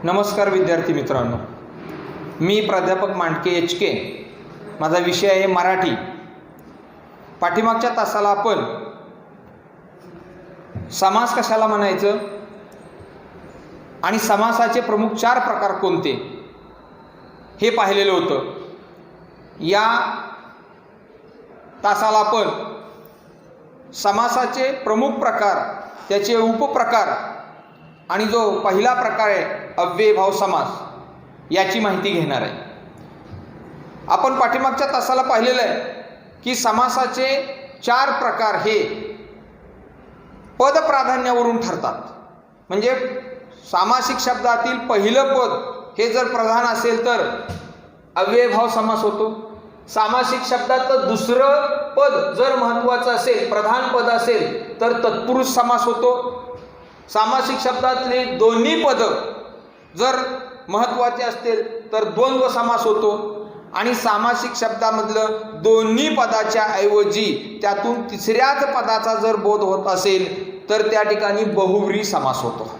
नमस्कार विद्यार्थी मित्रांनो, मी प्राध्यापक मांडके HK. माझा विषय आहे मराठी. पाठीमागच्या तासाला आपण समास कशाला म्हणायचं आणि समासाचे प्रमुख 4 प्रकार कोणते हे पाहिलेलं होतं. या तासाला आपण समासाचे प्रमुख प्रकार, त्याचे उपप्रकार आणि जो पहिला प्रकार आहे अव्ययभाव समास याची माहिती घेणार आहे. आपण पाठीमागच्या तासाला पाहिलेलं आहे की समासाचे 4 प्रकार हे पद प्राधान्यावरून ठरतात. म्हणजे सामासिक शब्दातील पहिलं पद हे जर प्रधान असेल तर अव्ययभाव समास होतो. सामासिक शब्दात दुसरं पद जर महत्त्वाचं असेल, प्रधान पद असेल तर तत्पुरुष समास होतो. सामासिक शब्दातले दोन्ही पद जर महत्त्वाचे असतील तर द्वंद्व समास होतो. आणि सामासिक शब्दामधलं दोन्ही पदाच्या ऐवजी त्यातून तिसऱ्याच पदाचा जर बोध होत असेल तर त्या ठिकाणी बहुव्रीही समास होतो.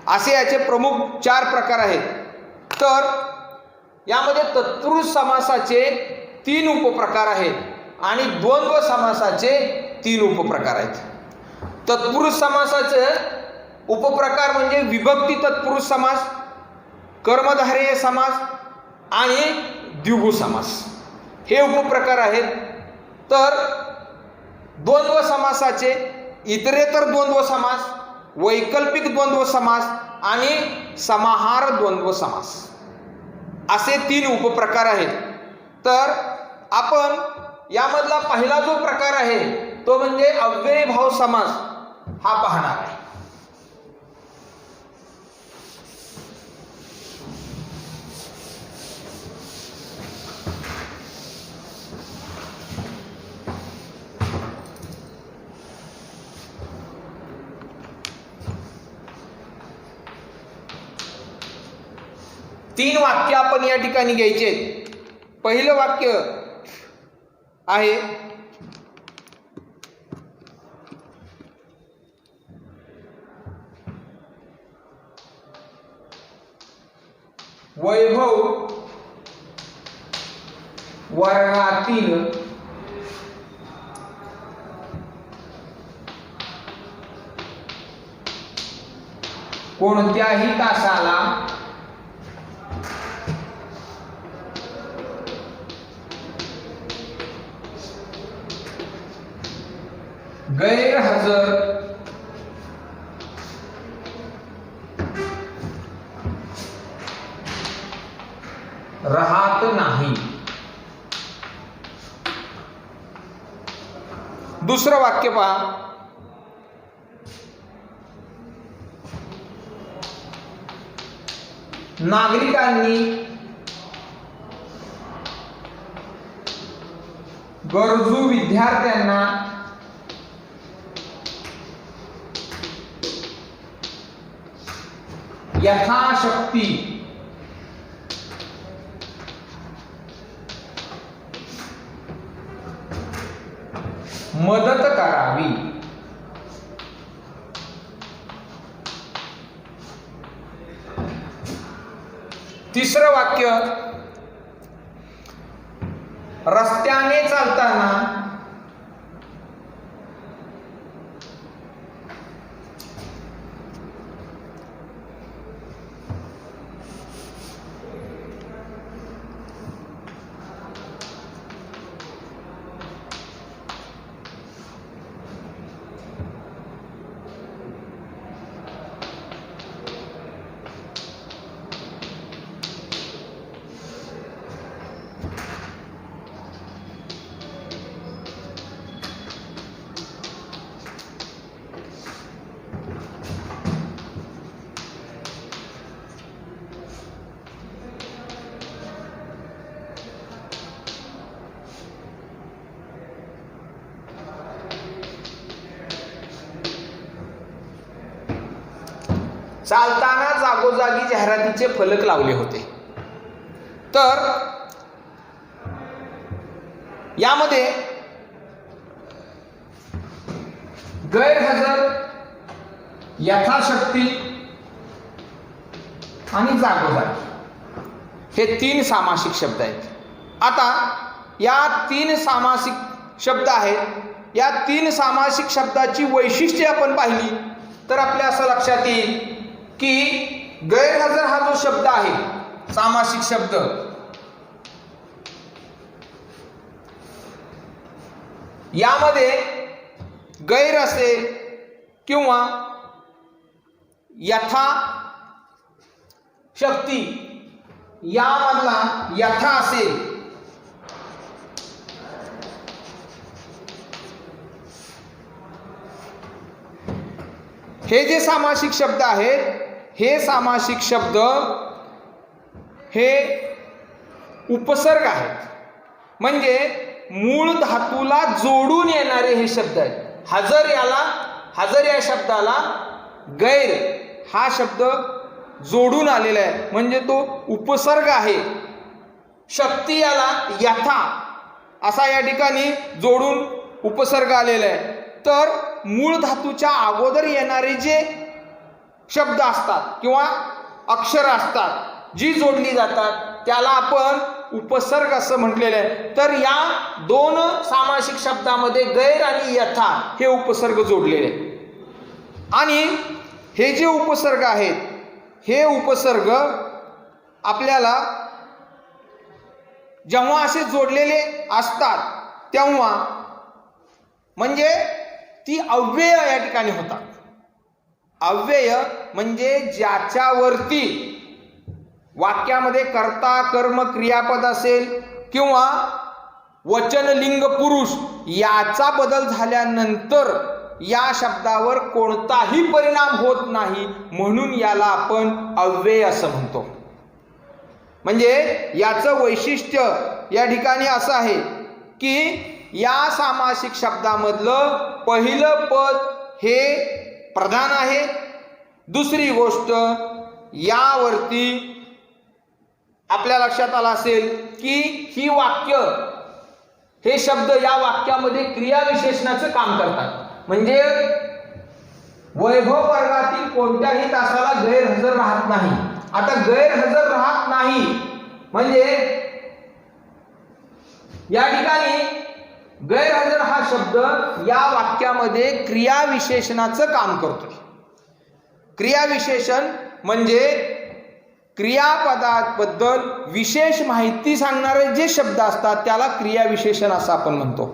असे याचे प्रमुख 4 प्रकार आहेत. तर यामध्ये तत्पुरुष समासाचे 3 उपप्रकार आहेत आणि द्वंद्व समासाचे 3 उपप्रकार आहेत. तत्पुरुष समासाचे उपप्रकार म्हणजे विभक्ती तत्पुरुष समास, कर्मधारय समास आणि द्विगु समास हे उपप्रकार आहेत. तर द्वंद्व समासाचे इतरेतर द्वंद्व समास, वैकल्पिक द्वंद्व समास आणि समाहार द्वंद्व समास असे 3 उपप्रकार आहेत. तर आपण यामधला पहिला जो प्रकार आहे तो म्हणजे अव्ययभाव समास हा पाहणार आहे. तीन वाक्य आपण या ठिकाणी घ्यायचे. पहिलं वाक्य आहे वैभव वर्गातील कोणत्याही तासाला गैरहजर राहत नाही. दुसरं वाक्य पहा, नागरिकांनी गरजू विद्यार्थ्यांना यथाशक्ती मदत करावी. तिसरं वाक्य, रस्त्याने चालताना चालताना जागोजागी जाहिरातीचे फलक लावले होते. तर यामध्ये गैरहजर, यथाशक्ती आणि जागोजागी, हे 3 सामासिक शब्द आहेत. आता या 3 सामासिक शब्द आहेत. या 3 सामासिक शब्दाची वैशिष्ट्ये आपण पाहिली तर आपल्या असं लक्षात येईल की गैरहजर हा जो शब्द आहे सामासिक शब्द, यामध्ये गैर असेल किंवा यथा शक्ती यामधला यथा असेल, हे जे सामासिक शब्द आहेत हे सामासिक शब्द हे उपसर्ग आहेत. म्हणजे मूळ धातूला जोडून येणारे हे शब्द आहेत. हजर या शब्दाला गैर हा शब्द जोडून आलेला आहे म्हणजे तो उपसर्ग आहे. शक्ती याला यथा असा या ठिकाणी जोडून उपसर्ग आलेला आहे. तर मूळ धातूच्या अगोदर येणारे जे शब्द असतात किंवा अक्षर असतात जी जोडली जातात त्याला आपण उपसर्ग असं म्हटलेलं आहे. तर या 2 सामासिक शब्दामध्ये गैर आणि यथा हे उपसर्ग जोडलेले आहेत. आणि हे जे उपसर्ग आहेत हे उपसर्ग आपल्याला जेव्हा असे जोडलेले असतात तेव्हा म्हणजे ती अव्यय या ठिकाणी होतात. अव्यय म्हणजे ज्याच्यावरती वाक्यामध्ये कर्ता कर्म क्रियापद असेल किंवा वचन लिंग पुरुष याचा बदल झाल्यानंतर या शब्दावर कोणताही परिणाम होत नाही म्हणून याला आपण अव्यय असं म्हणतो. म्हणजे याचं वैशिष्ट्य या ठिकाणी असं आहे की या सामासिक शब्दामधलं पहिलं पद हे प्रधान आहे. दुसरी गोष्ट यावरती आपल्या लक्षात आलं असेल की ही वाक्य हे शब्द या वाक्यामध्ये क्रियाविशेषणाचं काम करतात. म्हणजे वैभव वर्गातील कोणत्याही तासाला गैरहजर राहत नाही. आता गैरहजर राहत नाही म्हणजे या ठिकाणी गैरहजर हा शब्द या वाक्यामध्ये क्रियाविशेषणाचं काम करतो. क्रियाविशेषण म्हणजे क्रियापदाबद्दल विशेष माहिती सांगणारे जे शब्द असतात त्याला क्रियाविशेषण असं आपण म्हणतो.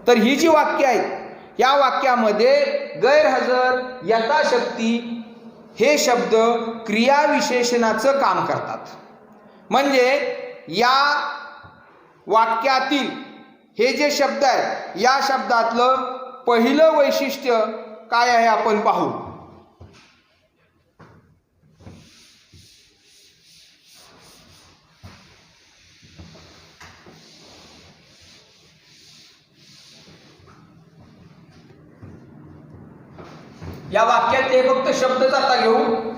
तर ही जी वाक्य आहेत या वाक्यामध्ये गैरहजर यथाशक्ती हे शब्द क्रियाविशेषणाचं काम करतात. म्हणजे या वाक्यातील हे जे शब्द आहेत या शब्दातलं पहिलं वैशिष्ट्य काय आहे आपण पाहू. या वाक्यातले फक्त शब्दच आता घेऊ.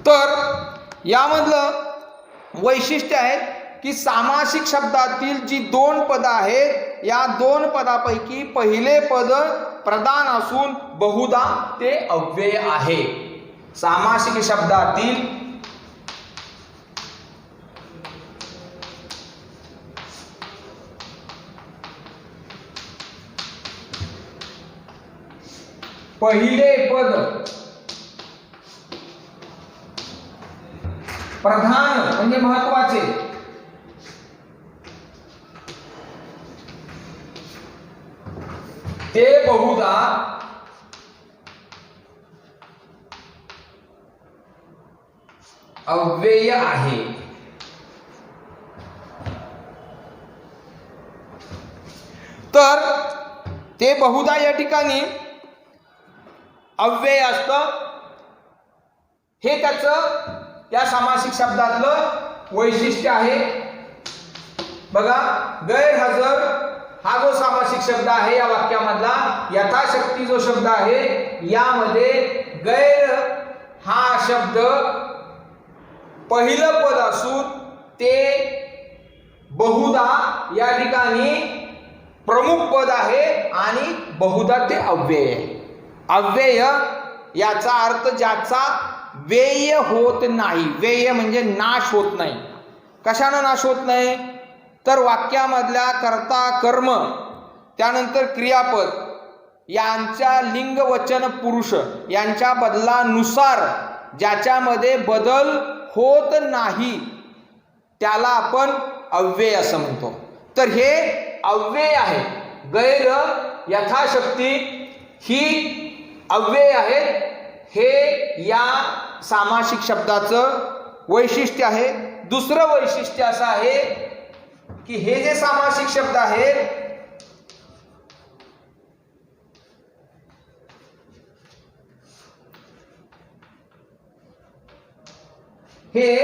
तर यामधलं वैशिष्ट्य आहे की सामासिक शब्दातील जी 2 पदं आहेत या 2 पदापैकी पहिले पद प्रधान असून बहुधा ते अव्यय आहे. सामासिक शब्दातील पहिले पद प्रधान म्हणजे महत्वाचे, ते बहुधा अव्यय आहे. तर ते बहुधा या ठिकाणी अव्यय असतं. हे त्याचं या सामासिक शब्दातलं वैशिष्ट्य आहे. बघा, गैरहजर हा जो सामासिक शब्द आहे या वाक्यामधला, यथाशक्ती जो शब्द आहे यामध्ये गैर हा शब्द पहिलं पद असून ते बहुधा या ठिकाणी प्रमुख पद आहे आणि बहुधा ते अव्यय आहे. अव्यय याचा अर्थ ज्याचा व्यय होत नाही. व्यय म्हणजे नाश होत नाही. कशानं नाश होत नाही? तर वाक्यामधल्या कर्ता कर्म त्यानंतर क्रियापद यांच्या लिंग वचन पुरुष यांच्या बदलानुसार ज्याच्यामध्ये बदल होत नाही त्याला आपण अव्यय असं म्हणतो. तर हे अव्यय आहे. गैर यथाशक्ती ही अव्यय आहेत. हे या सामासिक शब्दाचं वैशिष्ट्य आहे. दुसरं वैशिष्ट्य असं आहे की हे जे सामासिक शब्द आहेत हे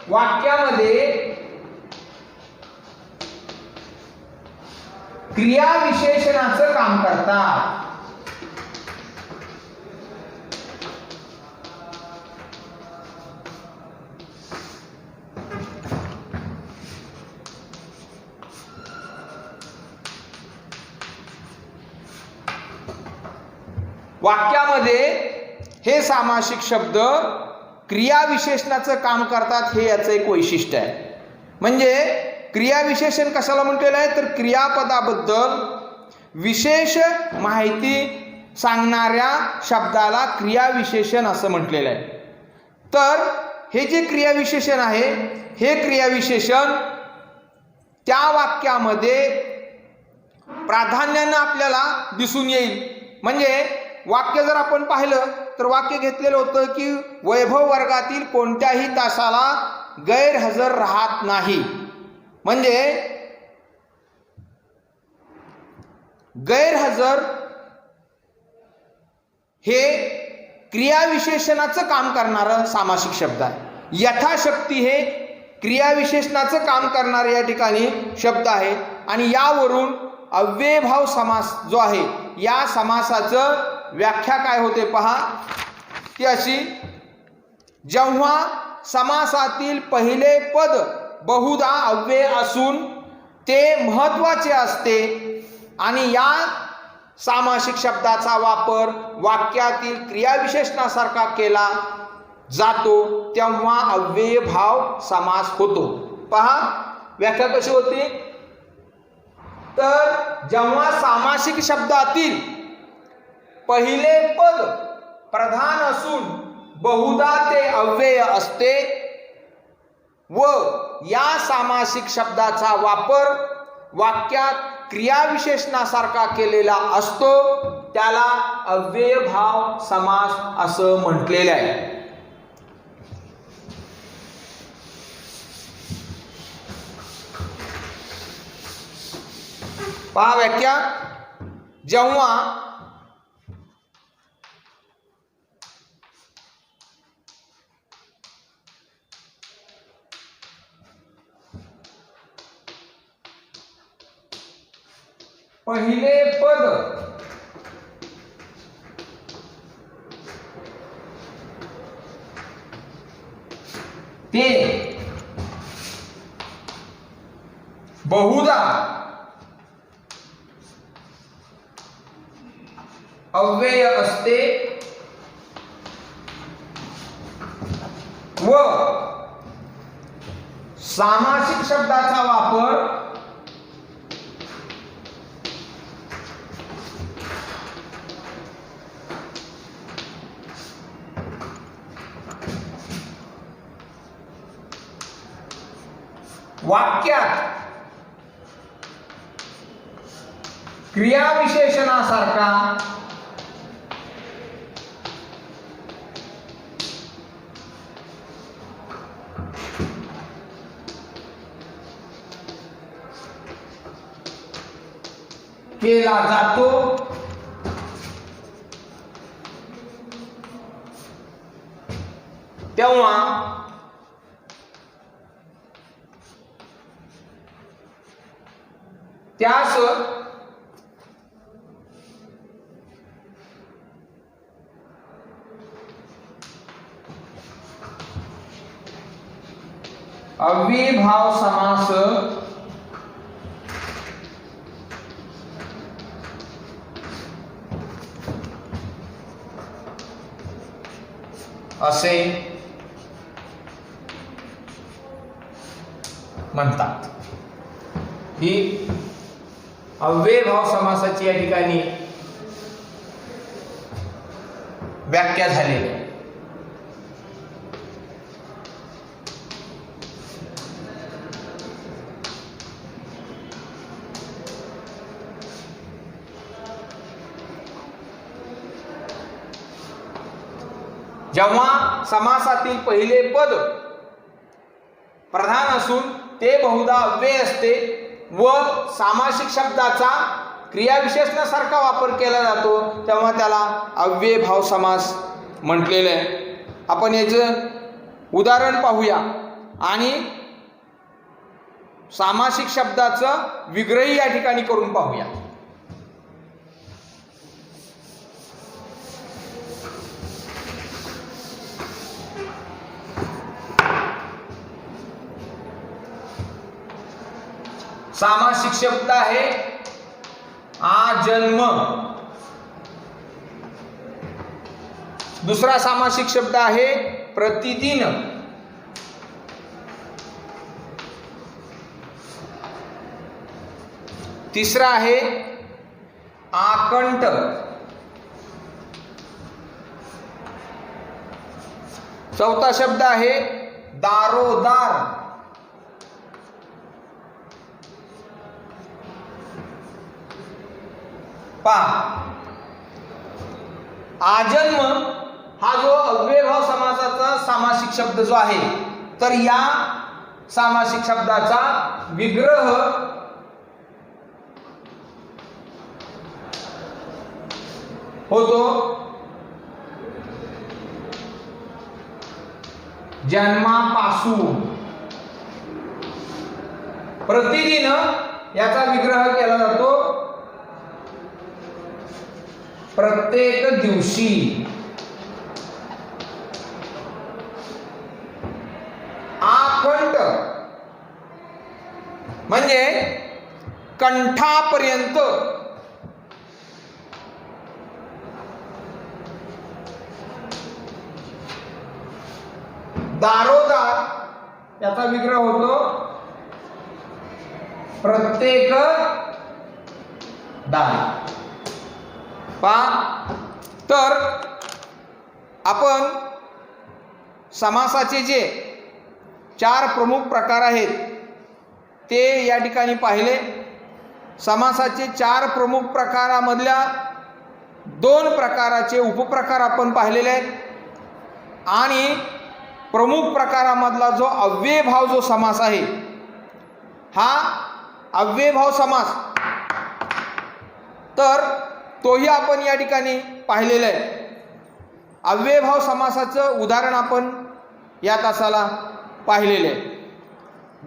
वाक्यामध्ये क्रियाविशेषणाचं काम करतात. वाक्यामध्ये हे सामासिक शब्द क्रियाविशेषणाचं काम करतात. हे याचं एक वैशिष्ट्य आहे. म्हणजे क्रियाविशेषण कशाला म्हटलेलं आहे? तर क्रियापदाबद्दल विशेष माहिती सांगणाऱ्या शब्दाला क्रियाविशेषण असं म्हटलेलं आहे. तर हे जे क्रियाविशेषण आहे हे क्रियाविशेषण त्या वाक्यामध्ये प्राधान्यानं आपल्याला दिसून येईल. म्हणजे वाक्य जर आपण पाहिलं तर वाक्य घेतलेलं होतं की वैभव वर्गातील कोणत्याही तासाला गैरहजर राहत नाही. म्हणजे गैरहजर हे क्रियाविशेषणाचं काम करणारं सामासिक शब्द आहे. यथाशक्ती हे क्रियाविशेषणाचं काम करणारे या ठिकाणी शब्द आहे. आणि यावरून अव्ययभाव समास जो आहे या समासाचं व्याख्या काय होते पहा. ती अशी, जेव्हा समासातील पहिले पद बहुधा अव्यय असून ते महत्त्वाचे असते आणि या सामासिक शब्दाचा वापर वाक्यातील क्रियाविशेषणासारखा केला जातो तेव्हा अव्ययभाव समास होतो. पहा व्याख्या कशी होती. तर जेव्हा सामासिक शब्दातील पहिले पद प्रधान असून बहुधा ते अव्यय असते व या सामासिक शब्दाचा वापर वाक्यात क्रियाविशेषणासारखा केलेला असतो त्याला अव्ययभाव समास असं म्हटलेलं आहे. पहा व्याख्या. जेव्हा पहिले पद ते बहुधा अव्यय असते व सामासिक शब्दाचा वापर वाक्यात क्रियाविशेषणासारखा केला जातो तेव्हा त्यास अव्ययभाव समास असे म्हणतात. ही अव्ययभाव समासाची या ठिकाणी व्याख्या झालेली आहे. जेव्हा समासातील पहिले पद प्रधान असून ते बहुधा अव्यय असते व सामासिक शब्दाचा क्रियाविशेषणासारखा वापर केला जातो, तेव्हा त्याला अव्ययभाव समास म्हटलेलं आहे. आपण याचं उदाहरण पाहूया आणि सामासिक शब्दाचं विग्रही या ठिकाणी करून पाहूया. सामासिक शब्द आहे आजन्म. दुसरा सामासिक शब्द आहे प्रतिदिन. तिसरा आहे आकंठ. चौथा शब्द आहे दारोदार. आजन्म हा जो अव्ययभाव समासाचा सामासिक शब्द जो आहे, तर या सामासिक शब्दाचा विग्रह होतो जन्मापासून. प्रतिदिन याचा विग्रह केला जातो प्रत्येक दिवशी. आकंठ म्हणजे कंठापर्यंत. दारोदार याचा विग्रह होतो प्रत्येक दार. तर आपण समासाचे जे 4 प्रमुख प्रकार आहेत ते या ठिकाणी पाहिले. समासाचे 4 प्रमुख प्रकारामधल्या 2 प्रकाराचे उपप्रकार आपण पाहिलेले आहेत आणि प्रमुख प्रकारामधला जो अव्ययभाव जो समास आहे, हा अव्ययभाव समास, तर तोही आपण या ठिकाणी पाहिलेला आहे. अव्ययभाव समासाचं उदाहरण आपण या तासाला पाहिलेले आहे.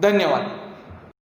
धन्यवाद.